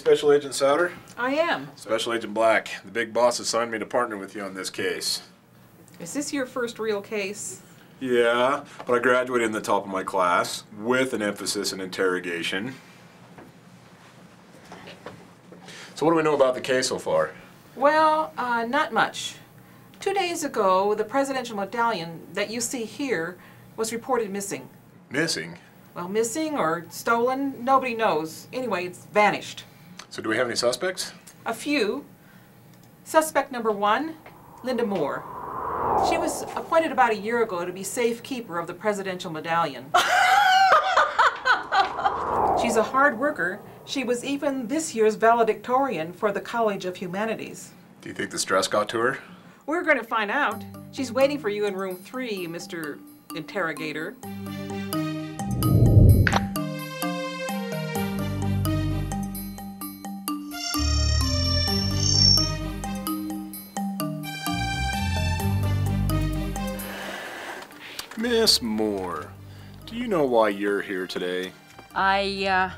Special Agent Souter? I am. Special Agent Black. The big boss assigned me to partner with you on this case. Is this your first real case? Yeah, but I graduated in the top of my class with an emphasis in interrogation. So what do we know about the case so far? Well, not much. 2 days ago, the presidential medallion that you see here was reported missing. Missing? Well, missing or stolen, nobody knows. Anyway, it's vanished. So do we have any suspects? A few. Suspect number 1, Linda Moore. She was appointed about a year ago to be safekeeper of the presidential medallion. She's a hard worker. She was even this year's valedictorian for the College of Humanities. Do you think the stress got to her? We're going to find out. She's waiting for you in room 3, Mr. Interrogator. Miss Moore, do you know why you're here today? I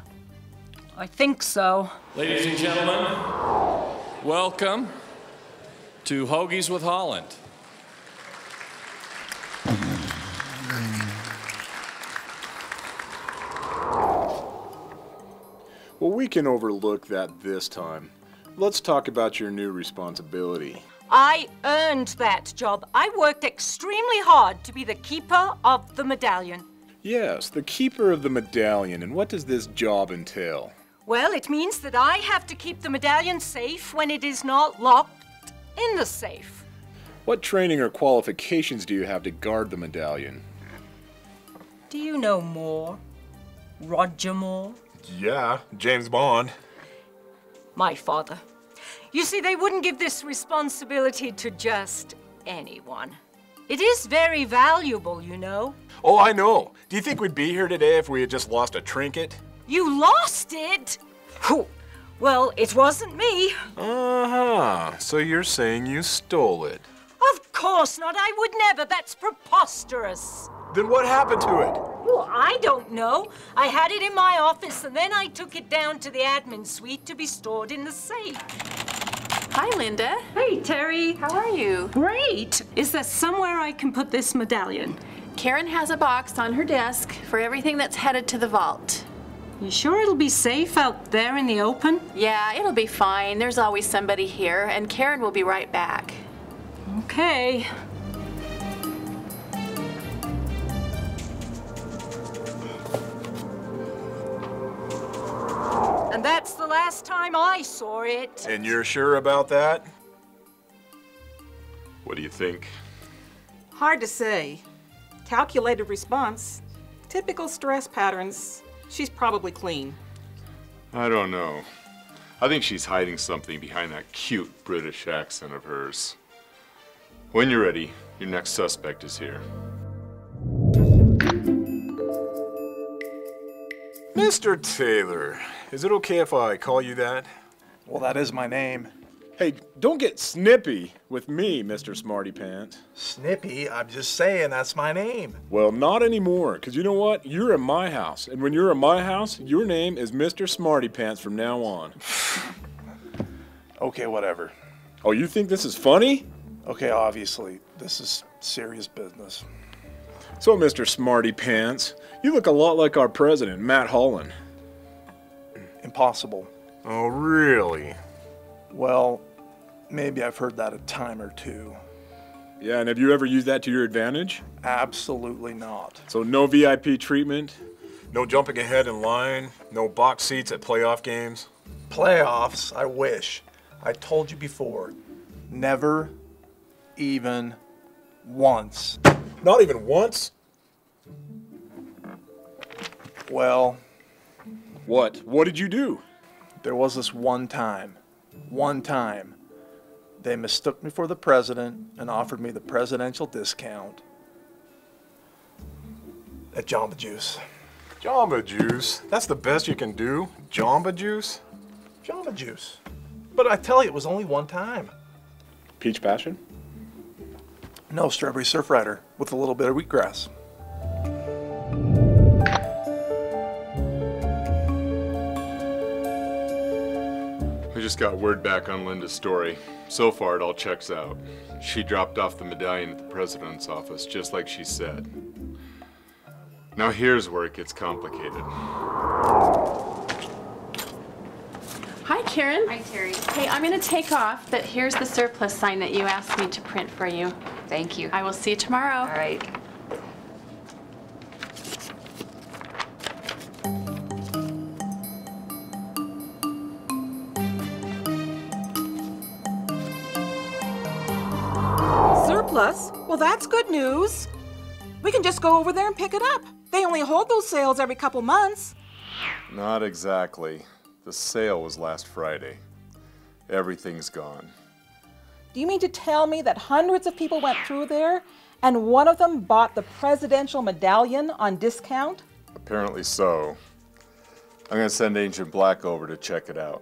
think so. Ladies and gentlemen, welcome to Hoagies with Holland. Well, we can overlook that this time. Let's talk about your new responsibility. I earned that job. I worked extremely hard to be the keeper of the medallion. Yes, the keeper of the medallion. And what does this job entail? Well, it means that I have to keep the medallion safe when it is not locked in the safe. What training or qualifications do you have to guard the medallion? Do you know Moore? Roger Moore? Yeah, James Bond. My father. You see, they wouldn't give this responsibility to just anyone. It is very valuable, you know. Oh, I know. Do you think we'd be here today if we had just lost a trinket? You lost it? Whew. Well, it wasn't me. Uh-huh. So you're saying you stole it? Of course not. I would never. That's preposterous. Then what happened to it? Well, I don't know. I had it in my office, and then I took it down to the admin suite to be stored in the safe. Hi, Linda. Hey, Terry. How are you? Great. Is there somewhere I can put this medallion? Karen has a box on her desk for everything that's headed to the vault. You sure it'll be safe out there in the open? Yeah, it'll be fine. There's always somebody here, and Karen will be right back. Okay. And that's the last time I saw it. And you're sure about that? What do you think? Hard to say. Calculated response. Typical stress patterns. She's probably clean. I don't know. I think she's hiding something behind that cute British accent of hers. When you're ready, your next suspect is here. Mr. Taylor, is it okay if I call you that? Well, that is my name. Hey, don't get snippy with me, Mr. Smarty Pants. Snippy, I'm just saying that's my name. Well, not anymore, because you know what? You're in my house, and when you're in my house, your name is Mr. Smarty Pants from now on. Okay, whatever. Oh, you think this is funny? Okay, obviously, this is serious business. So, Mr. Smarty Pants, you look a lot like our president, Matt Holland. Impossible. Oh, really? Well, maybe I've heard that a time or two. Yeah, and have you ever used that to your advantage? Absolutely not. So no VIP treatment? No jumping ahead in line? No box seats at playoff games? Playoffs, I wish. I told you before, never even once. Not even once? Well, What? What did you do? there was this one time. They mistook me for the president and offered me the presidential discount at Jamba Juice. Jamba Juice? That's the best you can do? Jamba Juice? Jamba Juice. But I tell you, it was only one time. Peach Passion? No, Strawberry Surf Rider with a little bit of wheatgrass. just got word back on Linda's story. So far, it all checks out. She dropped off the medallion at the president's office, just like she said. Now here's where it gets complicated. Hi, Karen. Hi, Terry. Hey, I'm gonna take off, but here's the surplus sign that you asked me to print for you. Thank you. I will see you tomorrow. All right. Surplus? Well, that's good news. We can just go over there and pick it up. They only hold those sales every couple months. Not exactly. The sale was last Friday. Everything's gone. Do you mean to tell me that hundreds of people went through there and one of them bought the presidential medallion on discount? Apparently so. I'm gonna send Agent Black over to check it out.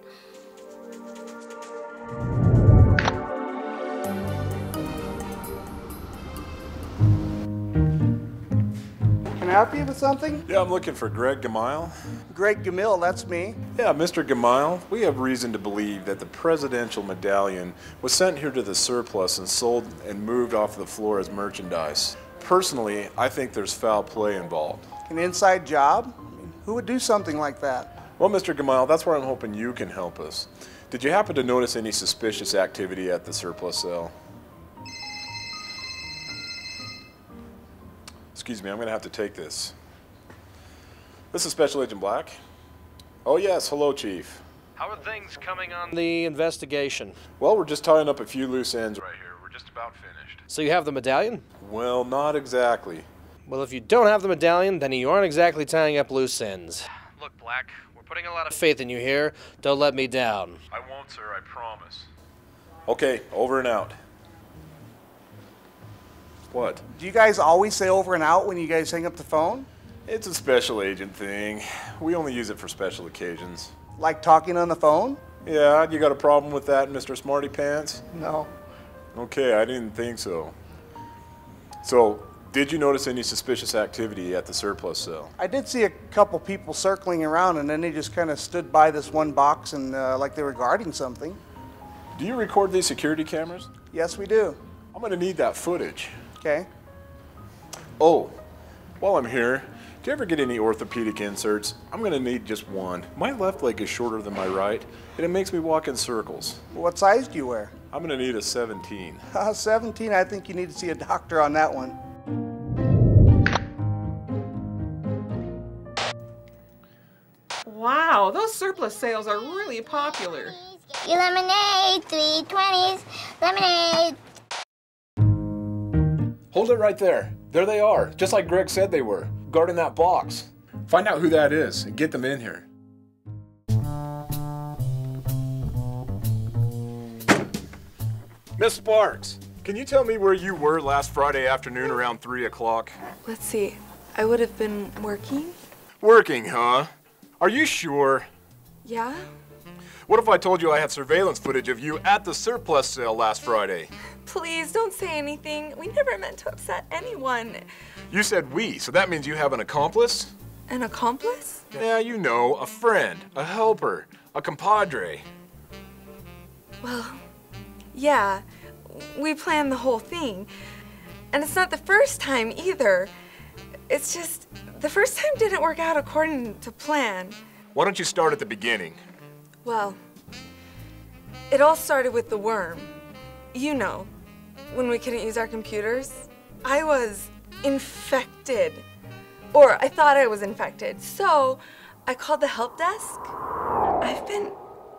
Can I help you with something? Yeah, I'm looking for Greg Gamile. Greg Gamil, that's me. Yeah, Mr. Gamile, we have reason to believe that the presidential medallion was sent here to the surplus and sold and moved off the floor as merchandise. Personally, I think there's foul play involved. An inside job? I mean, who would do something like that? Well, Mr. Gamile, that's where I'm hoping you can help us. Did you happen to notice any suspicious activity at the surplus sale? Excuse me, I'm gonna have to take this. This is Special Agent Black. Oh yes, hello, Chief. How are things coming on the investigation? Well, we're just tying up a few loose ends right here. We're just about finished. So you have the medallion? Well, not exactly. Well, if you don't have the medallion, then you aren't exactly tying up loose ends. Look, Black, we're putting a lot of faith in you here. Don't let me down. I won't, sir, I promise. Okay, over and out. What? Do you guys always say over and out when you guys hang up the phone? It's a special agent thing. We only use it for special occasions. Like talking on the phone? Yeah, you got a problem with that, Mr. Smarty Pants? No. Okay, I didn't think so. So, did you notice any suspicious activity at the surplus sale? I did see a couple people circling around, and then they just kind of stood by this one box and like they were guarding something. Do you record these security cameras? Yes, we do. I'm gonna need that footage. Okay. Oh, while I'm here, do you ever get any orthopedic inserts? I'm gonna need just one. My left leg is shorter than my right, and it makes me walk in circles. What size do you wear? I'm gonna need a 17. 17, I think you need to see a doctor on that one. Wow, those surplus sales are really popular. Your lemonade, 3 20s, lemonade. Hold it right there. There they are, just like Greg said they were, guarding that box. Find out who that is and get them in here. Miss Sparks, can you tell me where you were last Friday afternoon around 3 o'clock? Let's see. I would have been working. Working, huh? Are you sure? Yeah? What if I told you I had surveillance footage of you at the surplus sale last Friday? Please don't say anything. We never meant to upset anyone. You said we, so that means you have an accomplice? An accomplice? Yeah, you know, a friend, a helper, a compadre. Well, yeah, we planned the whole thing. And it's not the first time either. It's just, the first time didn't work out according to plan. Why don't you start at the beginning? Well, it all started with the worm. You know, when we couldn't use our computers. I was infected. Or I thought I was infected. So I called the help desk. I've been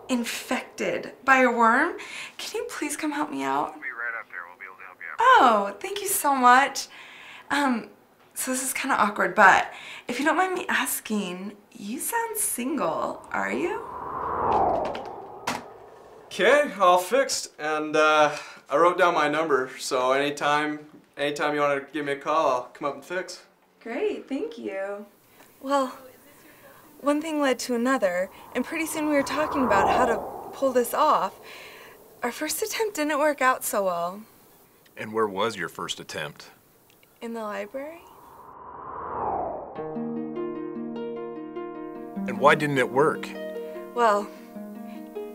infected by a worm. Can you please come help me out? We'll be right up there. We'll be able to help you out. Oh, thank you so much. So this is kind of awkward, but if you don't mind me asking, you sound single, are you? Okay, all fixed, and I wrote down my number, so anytime you want to give me a call, I'll come up and fix. Great, thank you. Well, one thing led to another, and pretty soon we were talking about how to pull this off. Our first attempt didn't work out so well. And where was your first attempt? In the library? And why didn't it work? Well,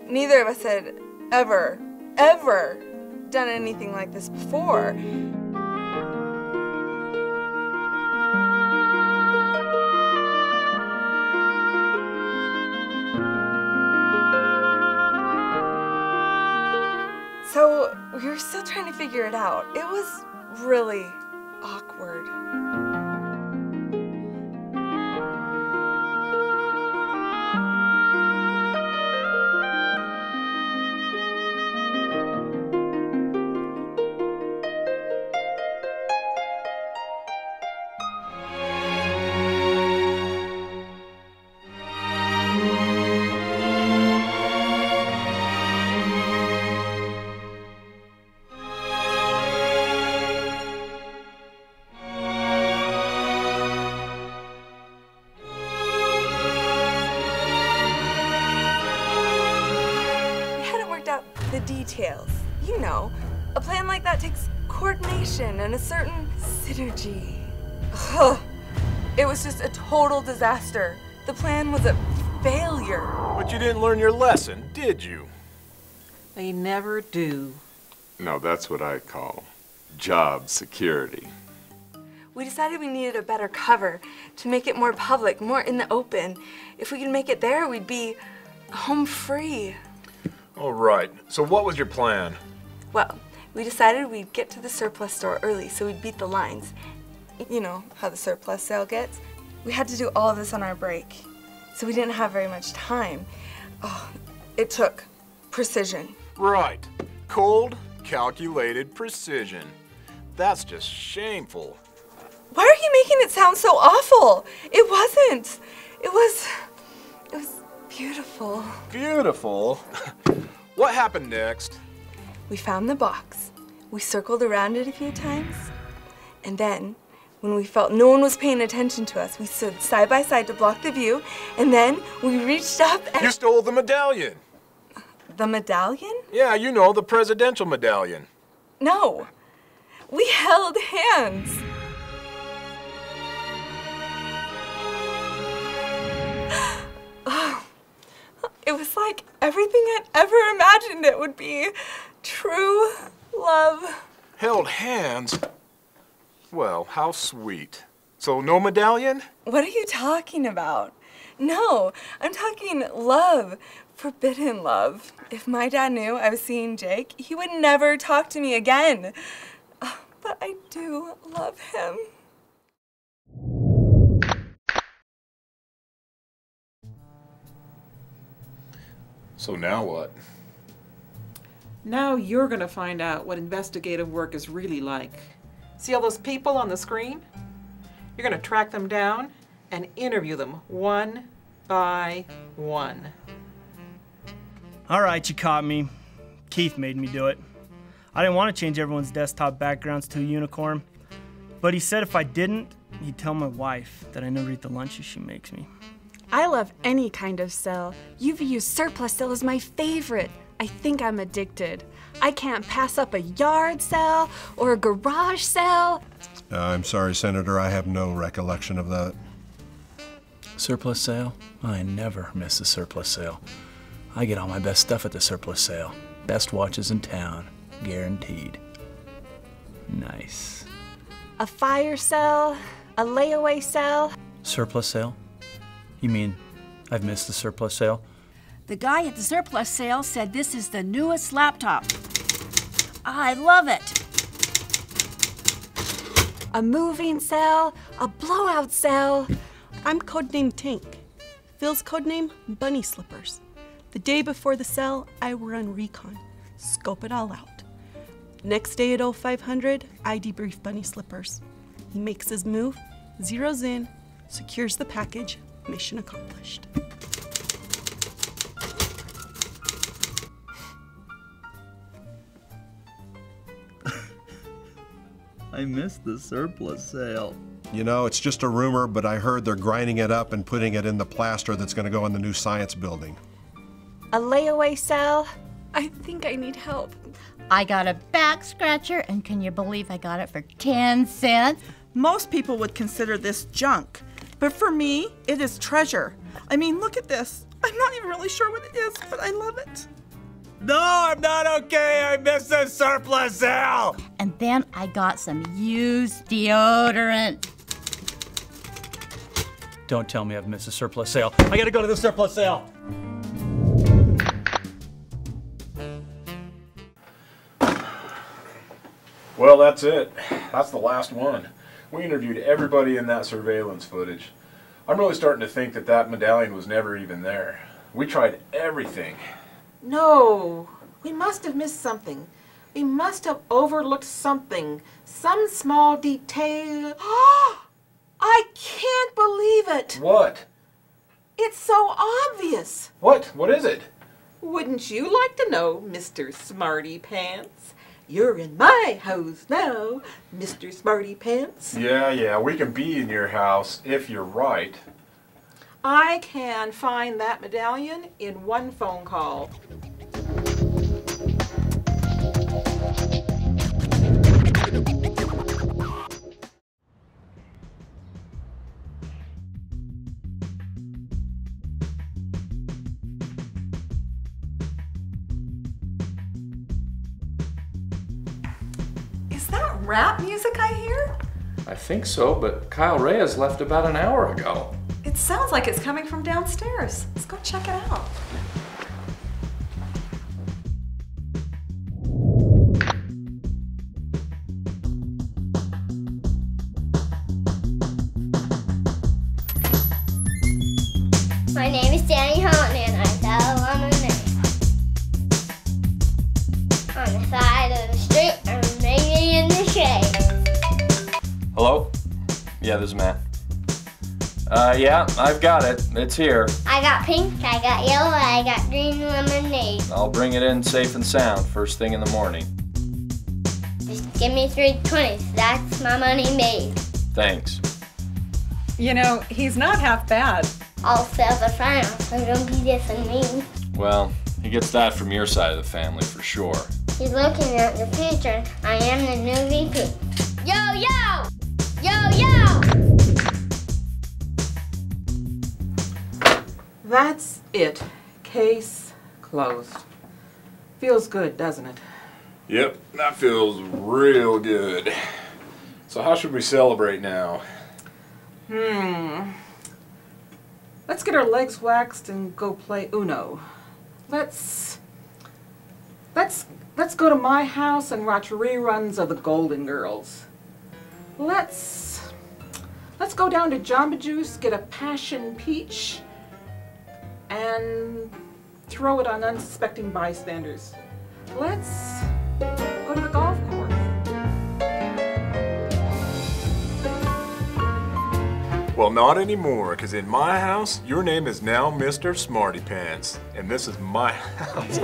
Neither of us had ever done anything like this before. So we were still trying to figure it out. It was really awkward. The details. You know, a plan like that takes coordination and a certain synergy. Ugh. It was just a total disaster. The plan was a failure. But you didn't learn your lesson, did you? They never do. No, that's what I call job security. We decided we needed a better cover to make it more public, more in the open. If we could make it there, we'd be home free. All right, so what was your plan? Well, we decided we'd get to the surplus store early so we'd beat the lines. You know how the surplus sale gets. We had to do all of this on our break, so we didn't have very much time. Oh, it took precision. Right. Cold, calculated precision. That's just shameful. Why are you making it sound so awful? It wasn't. It was beautiful. Beautiful? What happened next? We found the box. We circled around it a few times. And then, when we felt no one was paying attention to us, we stood side by side to block the view. And then we reached up and... You stole the medallion. The medallion? Yeah, you know, the presidential medallion. No. We held hands. It was like everything I'd ever imagined it would be. True love. Held hands? Well, how sweet. So no medallion? What are you talking about? No, I'm talking love. Forbidden love. If my dad knew I was seeing Jake, he would never talk to me again. But I do love him. So now what? Now you're gonna find out what investigative work is really like. See all those people on the screen? You're gonna track them down and interview them one by one. All right, you caught me. Keith made me do it. I didn't want to change everyone's desktop backgrounds to a unicorn, but he said if I didn't, he'd tell my wife that I never eat the lunches she makes me. I love any kind of cell. UVU surplus cell is my favorite. I think I'm addicted. I can't pass up a yard sale or a garage sale. I'm sorry, Senator, I have no recollection of that. Surplus sale? I never miss a surplus sale. I get all my best stuff at the surplus sale. Best watches in town, guaranteed. Nice. A fire sale, a layaway sale. Surplus sale? You mean I've missed the surplus sale? The guy at the surplus sale said this is the newest laptop. I love it. A moving sale, a blowout sale. I'm codenamed Tank. Phil's codename, Bunny Slippers. The day before the sale, I run recon, scope it all out. Next day at 0500, I debrief Bunny Slippers. He makes his move, zeroes in, secures the package, mission accomplished. I missed the surplus sale. You know, it's just a rumor, but I heard they're grinding it up and putting it in the plaster that's going to go in the new science building. A layaway sale. I think I need help. I got a back scratcher, and can you believe I got it for 10 cents? Most people would consider this junk, but for me, it is treasure. I mean, look at this. I'm not even really sure what it is, but I love it. No, I'm not okay. I missed the surplus sale. And then I got some used deodorant. Don't tell me I've missed a surplus sale. I gotta go to the surplus sale. Well, that's it. That's the last one. We interviewed everybody in that surveillance footage. I'm really starting to think that that medallion was never even there. We tried everything. No, we must have missed something. We must have overlooked something. Some small detail. I can't believe it. What? It's so obvious. What? What is it? Wouldn't you like to know, Mr. Smarty Pants? You're in my house now, Mr. Smarty Pants. Yeah, we can be in your house if you're right. I can find that medallion in one phone call. Is that rap music I hear? I think so, but Kyle Reyes left about an hour ago. It sounds like it's coming from downstairs. Let's go check it out. My name is Danny Holland and I sell lemonade. On the side of the street, I'm maybe in the shade. Hello? Yeah, this is Matt. Yeah, I've got it. It's here. I got pink, I got yellow, I got green lemonade. I'll bring it in safe and sound first thing in the morning. Just give me 3 20s, that's my money made. Thanks. You know, he's not half bad. All sales are fine, so don't be dissing me. Well, he gets that from your side of the family for sure. He's looking at the future. I am the new VP. Yo, yo! Yo, yo! That's it. Case closed. Feels good, doesn't it? Yep, that feels real good. So how should we celebrate now? Let's get our legs waxed and go play Uno. Let's go to my house and watch reruns of the Golden Girls. Let's go down to Jamba Juice, get a passion peach, and throw it on unsuspecting bystanders. Let's go to the golf course. Well, not anymore, because in my house, your name is now Mr. Smarty Pants, and this is my house.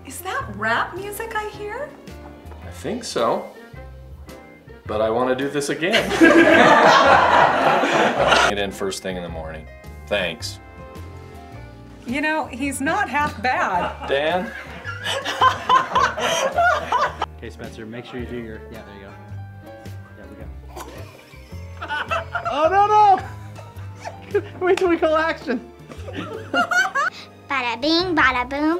Is that rap music I hear? I think so. But I want to do this again. Get in first thing in the morning. Thanks. You know, he's not half bad. Dan? Okay, Spencer, make sure you do your, yeah, there you go. There we go. Oh, no! Wait till we call action. Bada bing, bada boom.